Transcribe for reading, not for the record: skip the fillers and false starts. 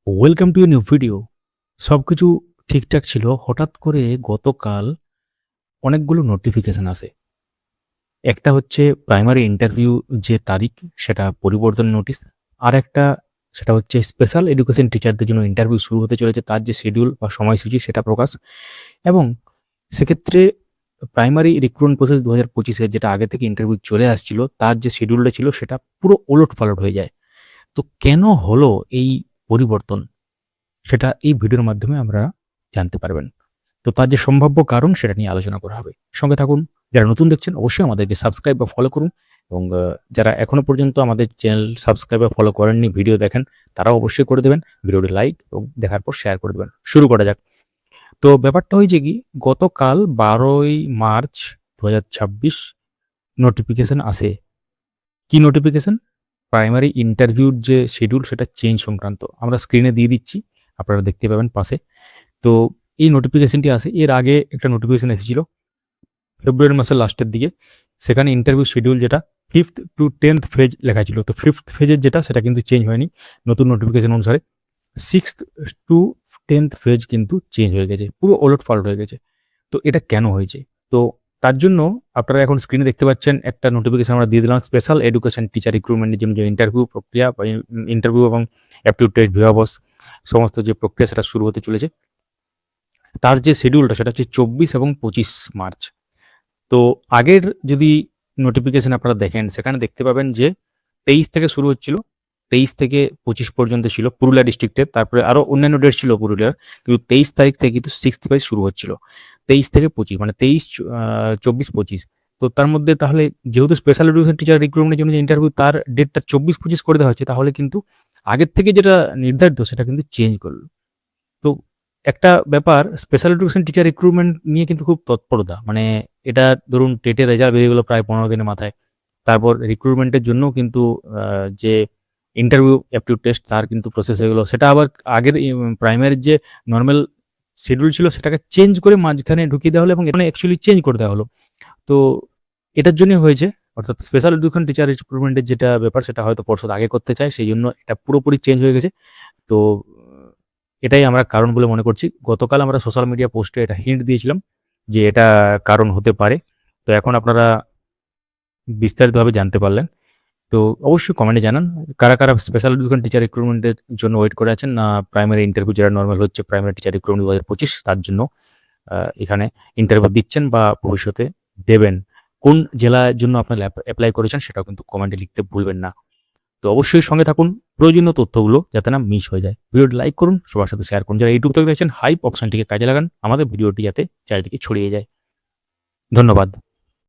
Welcome to a new video. সবকিছু ঠিকঠাক ছিল, হঠাৎ করে গতকাল অনেকগুলো নোটিফিকেশন আসে। একটা হচ্ছে প্রাইমারি ইন্টারভিউ যে তারিখ সেটা পরিবর্তন নোটিশ, আর একটা সেটা হচ্ছে স্পেশাল এডুকেশন টিচারদের জন্য ইন্টারভিউ শুরু হতে চলেছে তার যে শিডিউল বা সময়সূচি সেটা প্রকাশ। এবং সেক্ষেত্রে প্রাইমারি রিক্রুটমেন্ট প্রসেস 2025-এর যেটা আগে থেকে ইন্টারভিউ চলে আসছিল তার যে শিডিউলটা ছিল সেটা পুরো ওলটপালট হয়ে যায়। তো কেন হলো এই পরিবর্তন, সেটা এই ভিডিওর মাধ্যমে আমরা জানতে পারবেন। তো তার যে সম্ভাব্য কারণ সেটা নিয়ে আলোচনা করা হবে। সঙ্গে থাকুন। যারা নতুন দেখছেন অবশ্যই আমাদেরকে সাবস্ক্রাইব বা ফলো করুন, এবং যারা এখনো পর্যন্ত আমাদের চ্যানেল সাবস্ক্রাইব বা ফলো করেননি, ভিডিও দেখেন, তারাও অবশ্যই করে দেবেন। ভিডিওটি লাইক এবং দেখার পর শেয়ার করে দেবেন। শুরু করা যাক। তো ব্যাপারটা হয়েছে কি, গতকাল 12ই মার্চ 2026 নোটিফিকেশন আসে। কি নোটিফিকেশন? প্রাইমারি ইন্টারভিউর যে শিডিউল সেটা চেঞ্জ সংক্রান্ত। আমরা স্ক্রিনে দিয়ে দিচ্ছি, আপনারা দেখতে পাবেন পাশে। তো এই নোটিফিকেশনটি আসে। এর আগে একটা নোটিফিকেশন এসেছিল ফেব্রুয়ারি মাসের লাস্টের দিকে। সেখানে ইন্টারভিউ শিডিউল যেটা 5th to 10th ফেজ লেখা ছিল, তো 5th ফেজের যেটা সেটা কিন্তু চেঞ্জ হয়নি। নতুন নোটিফিকেশন অনুসারে 6th to 10th ফেজ কিন্তু চেঞ্জ হয়ে গেছে, পুরো ওলটপালট হয়ে গেছে। তো এটা কেন হয়েছে? তো তার জন্য আপনারা এখন স্ক্রিনে দেখতে পাচ্ছেন একটা নোটিফিকেশন আমরা দিয়ে দিলাম, স্পেশাল এডুকেশন টিচার রিক্রুটমেন্টের জন্য যে ইন্টারভিউ প্রক্রিয়া বা ইন্টারভিউ এবং অ্যাপটিউড টেস্ট, ভিভাবস সমস্ত যে প্রক্রিয়া সেটা শুরু হতে চলেছে। তার যে শিডিউলটা সেটা হচ্ছে 24 এবং 25 মার্চ। তো আগের যদি নোটিফিকেশন আপনারা দেখেন সেখানে দেখতে পাবেন যে 23 থেকে শুরু হচ্ছিল, 23 থেকে 25 পর্যন্ত ছিল পুরুলিয়া ডিস্ট্রিক্টের। তারপরে আরও অন্যান্য ডেট ছিল পুরুলিয়ার, কিন্তু 23 তারিখ থেকে কিন্তু 6th ফেজ শুরু হচ্ছিল। 23 থেকে 25 মানে 23, 24, 25। তো তার মধ্যে তাহলে যেহেতু স্পেশাল এডুকেশন টিচার রিক্রুটমেন্টের জন্য যে ইন্টারভিউ তার ডেটটা 24-25 করে দেওয়া হচ্ছে, তাহলে কিন্তু আগের থেকে যেটা নির্ধারিত সেটা কিন্তু চেঞ্জ করলো। তো একটা ব্যাপার, স্পেশাল এডুকেশন টিচার রিক্রুটমেন্ট নিয়ে কিন্তু খুব তৎপরতা, মানে এটা ধরুন টেটের রেজাল্ট বেরিয়ে গেলো প্রায় 15 দিনের মাথায়। তারপর রিক্রুটমেন্টের জন্য কিন্তু যে ইন্টারভিউ অ্যাপটিউড টেস্ট তার কিন্তু প্রসেস হয়ে গেলো। সেটা আবার আগের প্রাইমারির যে নর্মাল শিডিউল ছিল সেটাকে চেঞ্জ করে মাঝখানে ঢুকিয়ে দেওয়া হলো, এবং এখানে অ্যাকচুয়ালি চেঞ্জ করে দেওয়া হলো। তো এটার জন্যই হয়েছে, অর্থাৎ স্পেশাল এডুকেশন টিচার রিক্রুটমেন্টের যেটা ব্যাপার সেটা হয়তো পর্ষদ আগে করতে চায়, সেই জন্য এটা পুরোপুরি চেঞ্জ হয়ে গেছে। তো এটাই আমরা কারণ বলে মনে করছি। গতকাল আমরা সোশ্যাল মিডিয়া পোস্টে এটা হিন্ট দিয়েছিলাম যে এটা কারণ হতে পারে। তো এখন আপনারা বিস্তারিতভাবে জানতে পারলেন। তো অবশ্যই কমেন্টে জানান কারা কারা স্পেশাল এডুকেশন টিচার রিক্রুটমেন্টের জন্য ওয়েট করে আছেন, না প্রাইমারি ইন্টারভিউ যেটা নর্মাল হচ্ছে প্রাইমারি টিচার রিক্রুটমেন্ট 2025 তার জন্য এখানে ইন্টারভিউ দিচ্ছেন বা ভবিষ্যতে দেবেন। কোন জেলার জন্য আপনারা অ্যাপ্লাই করেছেন সেটাও কিন্তু কমেন্টে লিখতে ভুলবেন না। তো অবশ্যই সঙ্গে থাকুন প্রয়োজনীয় তথ্যগুলো যাতে না মিস হয়ে যায়। ভিডিওটি লাইক করুন, সবার সাথে শেয়ার করুন। যারা ইউটিউব থেকে দেখছেন হাইপ অপশনটিকে কাজে লাগান, আমাদের ভিডিওটি যাতে চারিদিকে ছড়িয়ে যায়। ধন্যবাদ।